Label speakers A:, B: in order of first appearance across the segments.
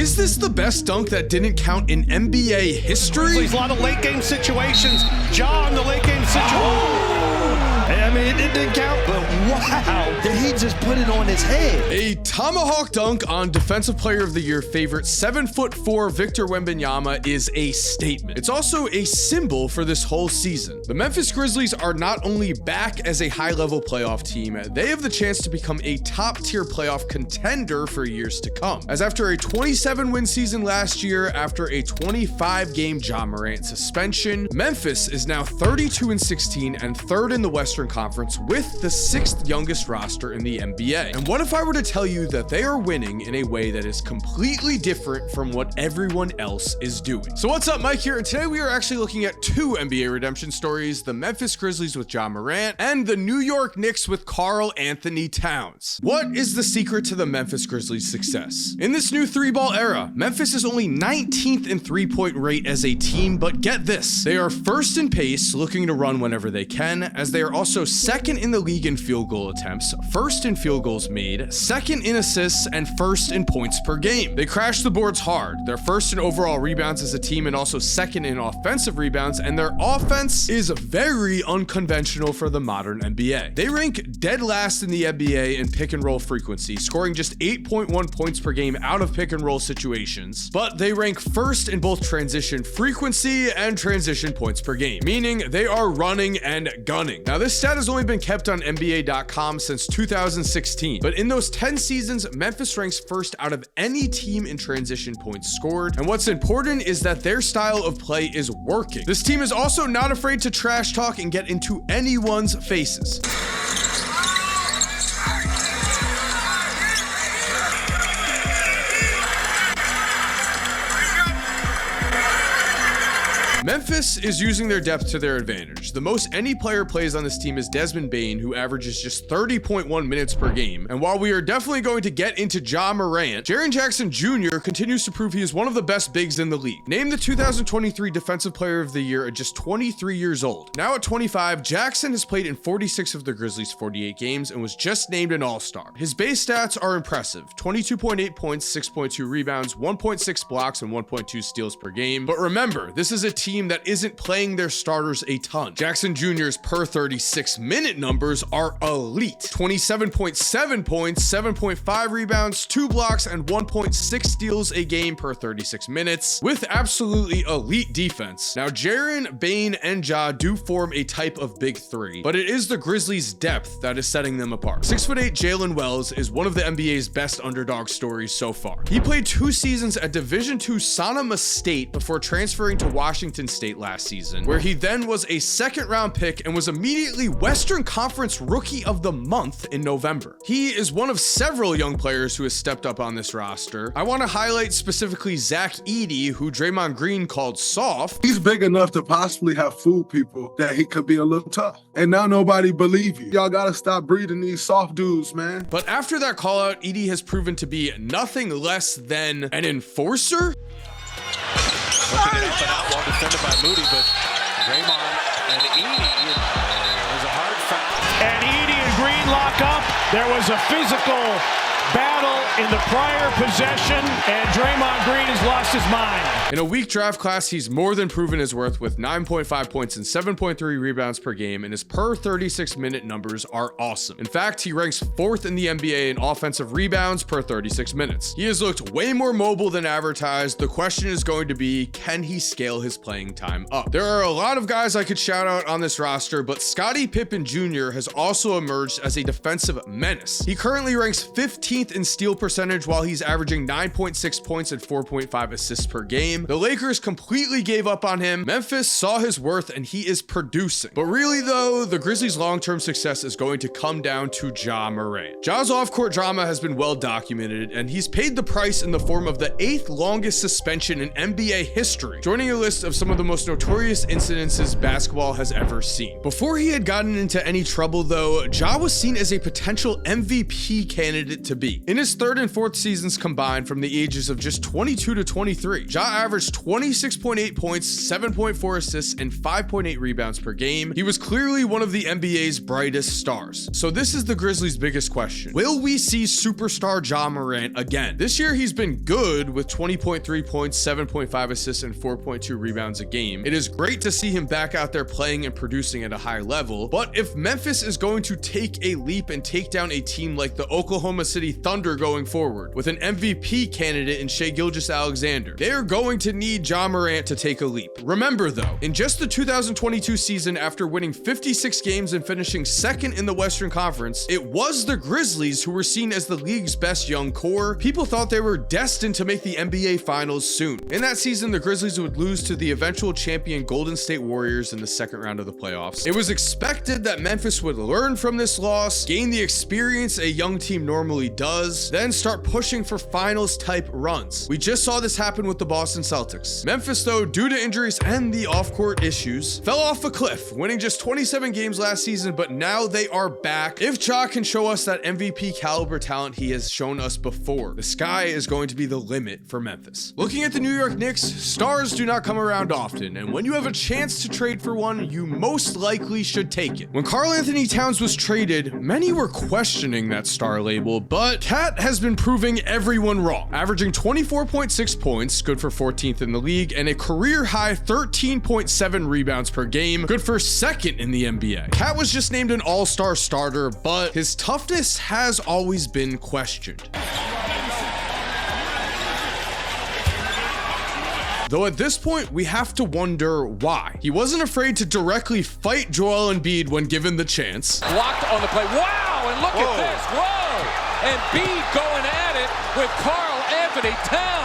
A: Is this the best dunk that didn't count in NBA history?
B: A lot of late game situations. Ja in the late game situation. I mean, it didn't count, but wow, did he just put it on his head?
A: A tomahawk dunk on Defensive Player of the Year favorite 7'4" Victor Wembanyama is a statement. It's also a symbol for this whole season. The Memphis Grizzlies are not only back as a high-level playoff team, they have the chance to become a top-tier playoff contender for years to come. As after a 27-win season last year, after a 25-game Ja Morant suspension, Memphis is now 32-16 and third in the Western Conference with the 6th youngest roster in the NBA. And what if I were to tell you that they are winning in a way that is completely different from what everyone else is doing? So what's up, Mike here, and today we are actually looking at two NBA redemption stories, the Memphis Grizzlies with Ja Morant and the New York Knicks with Karl Anthony Towns. What is the secret to the Memphis Grizzlies' success? In this new three-ball era, Memphis is only 19th in three-point rate as a team, but get this, they are first in pace, looking to run whenever they can, as they are also second in the league in field goal attempts, first in field goals made, second in assists, and first in points per game. They crash the boards hard. They're first in overall rebounds as a team and also second in offensive rebounds, and their offense is very unconventional for the modern NBA. They rank dead last in the NBA in pick and roll frequency, scoring just 8.1 points per game out of pick and roll situations, but they rank first in both transition frequency and transition points per game, meaning they are running and gunning. Now, this stat has only been kept on NBA.com since 2016, but in those 10 seasons, Memphis ranks first out of any team in transition points scored, and what's important is that their style of play is working. This team is also not afraid to trash talk and get into anyone's faces. Memphis is using their depth to their advantage. The most any player plays on this team is Desmond Bane, who averages just 30.1 minutes per game. And while we are definitely going to get into Ja Morant, Jaren Jackson Jr. continues to prove he is one of the best bigs in the league. Named the 2023 Defensive Player of the Year at just 23 years old. Now at 25, Jackson has played in 46 of the Grizzlies' 48 games and was just named an All-Star. His base stats are impressive: 22.8 points, 6.2 rebounds, 1.6 blocks, and 1.2 steals per game. But remember, this is a team that isn't playing their starters a ton. Jackson Jr.'s per 36 minute numbers are elite: 27.7 points, 7.5 rebounds, 2 blocks, and 1.6 steals a game per 36 minutes, with absolutely elite defense. Now, Jaren, Bane, and Ja do form a type of big three, but it is the Grizzlies' depth that is setting them apart. 6'8" Jalen Wells is one of the NBA's best underdog stories so far. He played 2 seasons at Division II Sonoma State before transferring to Washington State last season, where he then was a second-round pick and was immediately Western Conference Rookie of the Month in November. He is one of several young players who has stepped up on this roster. I want to highlight specifically Zach Edey, who Draymond Green called soft.
C: He's big enough to possibly have fooled people that he could be a little tough. And now nobody believe you. Y'all gotta stop breeding these soft dudes, man.
A: But after that call-out, Edey has proven to be nothing less than an enforcer.
B: Looking it up and out, well defended by Moody, but Draymond and Edey was a hard foul. And Edey and Green lock up. There was a physical battle in the prior possession, and Draymond Green has lost his mind.
A: In a weak draft class, he's more than proven his worth with 9.5 points and 7.3 rebounds per game, and his per 36 minute numbers are awesome. In fact, he ranks 4th in the NBA in offensive rebounds per 36 minutes. He has looked way more mobile than advertised. The question is going to be, can he scale his playing time up? There are a lot of guys I could shout out on this roster, but Scottie Pippen Jr. has also emerged as a defensive menace. He currently ranks 15th in steal percentage while he's averaging 9.6 points and 4.5 assists per game. The Lakers completely gave up on him. Memphis saw his worth and he is producing. But really though, the Grizzlies' long-term success is going to come down to Ja Morant. Ja's off-court drama has been well documented, and he's paid the price in the form of the 8th longest suspension in NBA history, joining a list of some of the most notorious incidences basketball has ever seen. Before he had gotten into any trouble though, Ja was seen as a potential MVP candidate to be. In his 3rd and 4th seasons combined from the ages of just 22 to to 23. Ja averaged 26.8 points, 7.4 assists, and 5.8 rebounds per game. He was clearly one of the NBA's brightest stars. So this is the Grizzlies' biggest question. Will we see superstar Ja Morant again? This year he's been good with 20.3 points, 7.5 assists, and 4.2 rebounds a game. It is great to see him back out there playing and producing at a high level, but if Memphis is going to take a leap and take down a team like the Oklahoma City Thunder going forward, with an MVP candidate in Shai Gilgeous-Alexander, they are going to need Ja Morant to take a leap. Remember though, in just the 2022 season, after winning 56 games and finishing second in the Western Conference, it was the Grizzlies who were seen as the league's best young core. People thought they were destined to make the NBA Finals soon. In that season, the Grizzlies would lose to the eventual champion Golden State Warriors in the second round of the playoffs. It was expected that Memphis would learn from this loss, gain the experience a young team normally does, then start pushing for finals type runs. We just saw this happen with the Boston Celtics. Memphis, though, due to injuries and the off-court issues, fell off a cliff, winning just 27 games last season, but now they are back. If Ja can show us that MVP caliber talent he has shown us before, the sky is going to be the limit for Memphis. Looking at the New York Knicks, stars do not come around often, and when you have a chance to trade for one, you most likely should take it. When Karl Anthony Towns was traded, many were questioning that star label, but Cat has been proving everyone wrong, averaging 24.6 points, good for 14th in the league, and a career-high 13.7 rebounds per game, good for second in the NBA. Cat was just named an all-star starter, but his toughness has always been questioned. Though at this point, we have to wonder why. He wasn't afraid to directly fight Joel Embiid when given the chance.
D: Blocked on the play. Wow, and look at this. Whoa! Embiid going at it with Karl Anthony Towns.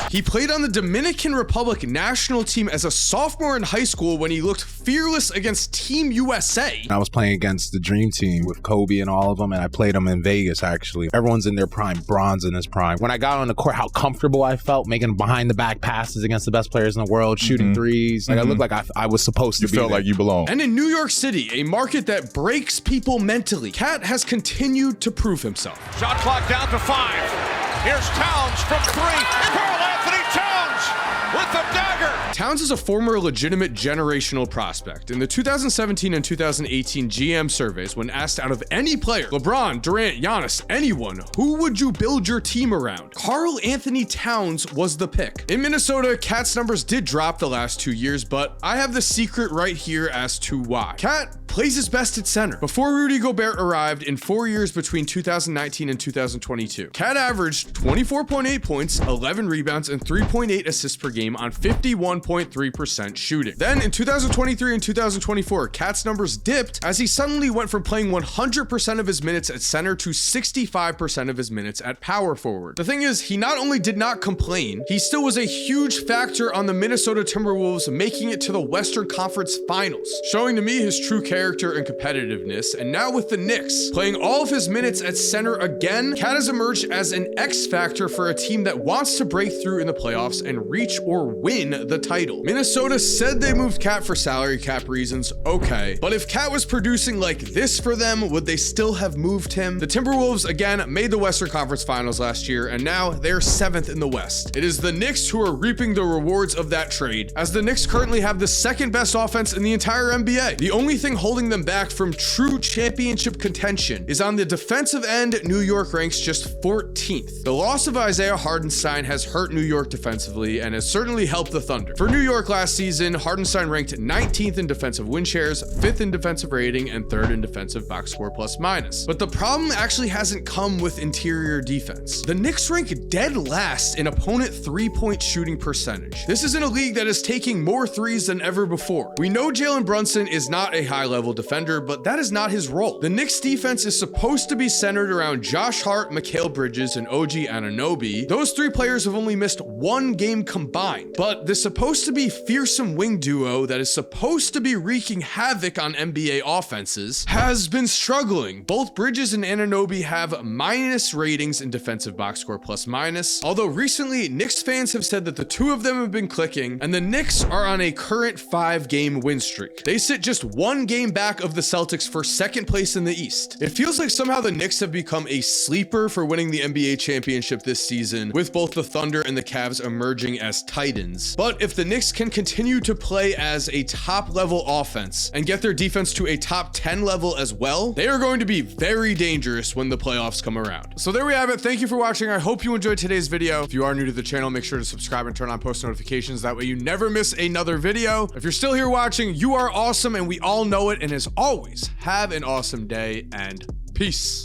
A: He played on the Dominican Republic national team as a sophomore in high school when he looked fearless against Team USA.
E: I was playing against the Dream Team with Kobe and all of them, and I played them in Vegas, actually. Everyone's in their prime, Bron's in his prime. When I got on the court, how comfortable I felt making behind-the-back passes against the best players in the world, shooting threes. Like, I looked like I was supposed to be
F: felt
E: there.
F: like you belong.
A: And in New York City, a market that breaks people mentally, Cat has continued to prove himself.
B: Shot clock down to 5. Here's Towns from 3. Karl Anthony Towns with the dagger.
A: Towns is a former legitimate generational prospect. In the 2017 and 2018 GM surveys, when asked out of any player, LeBron, Durant, Giannis, anyone, who would you build your team around? Karl Anthony Towns was the pick. In Minnesota, Cat's numbers did drop the last 2 years, but I have the secret right here as to why. Cat plays his best at center. Before Rudy Gobert arrived in 4 years between 2019 and 2022, Cat averaged 24.8 points, 11 rebounds, and 3.8 assists per game on 51.3% shooting. Then in 2023 and 2024, Cat's numbers dipped as he suddenly went from playing 100% of his minutes at center to 65% of his minutes at power forward. The thing is, he not only did not complain, he still was a huge factor on the Minnesota Timberwolves making it to the Western Conference Finals, showing to me his true character and competitiveness. And now with the Knicks playing all of his minutes at center again, Cat has emerged as an X factor for a team that wants to break through in the playoffs and reach or win the title. Minnesota said they moved Cat for salary cap reasons, okay, but if Cat was producing like this for them, would they still have moved him? The Timberwolves again made the Western Conference Finals last year, and now they're 7th in the West. It is the Knicks who are reaping the rewards of that trade, as the Knicks currently have the second best offense in the entire NBA. The only thing holding them back from true championship contention is on the defensive end. New York ranks just 14th. The loss of Isaiah Hartenstein has hurt New York defensively and has certainly helped the Thunder. For New York last season, Hartenstein ranked 19th in defensive win shares, 5th in defensive rating, and 3rd in defensive box score plus minus. But the problem actually hasn't come with interior defense. The Knicks rank dead last in opponent three-point shooting percentage. This is in a league that is taking more threes than ever before. We know Jalen Brunson is not a high-level defender, but that is not his role. The Knicks defense is supposed to be centered around Josh Hart, Mikal Bridges, and OG Anunoby. Those three players have only missed one game combined, but this supposed to be fearsome wing duo that is supposed to be wreaking havoc on NBA offenses has been struggling. Both Bridges and Anunoby have minus ratings in defensive box score plus minus, although recently Knicks fans have said that the two of them have been clicking, and the Knicks are on a current 5-game win streak. They sit just 1 game game back of the Celtics for second place in the East. It feels like somehow the Knicks have become a sleeper for winning the NBA championship this season, with both the Thunder and the Cavs emerging as titans. But if the Knicks can continue to play as a top level offense and get their defense to a top 10 level as well, they are going to be very dangerous when the playoffs come around. So there we have it. Thank you for watching. I hope you enjoyed today's video. If you are new to the channel, make sure to subscribe and turn on post notifications. That way you never miss another video. If you're still here watching, you are awesome and we all know it. And as always, have an awesome day and peace.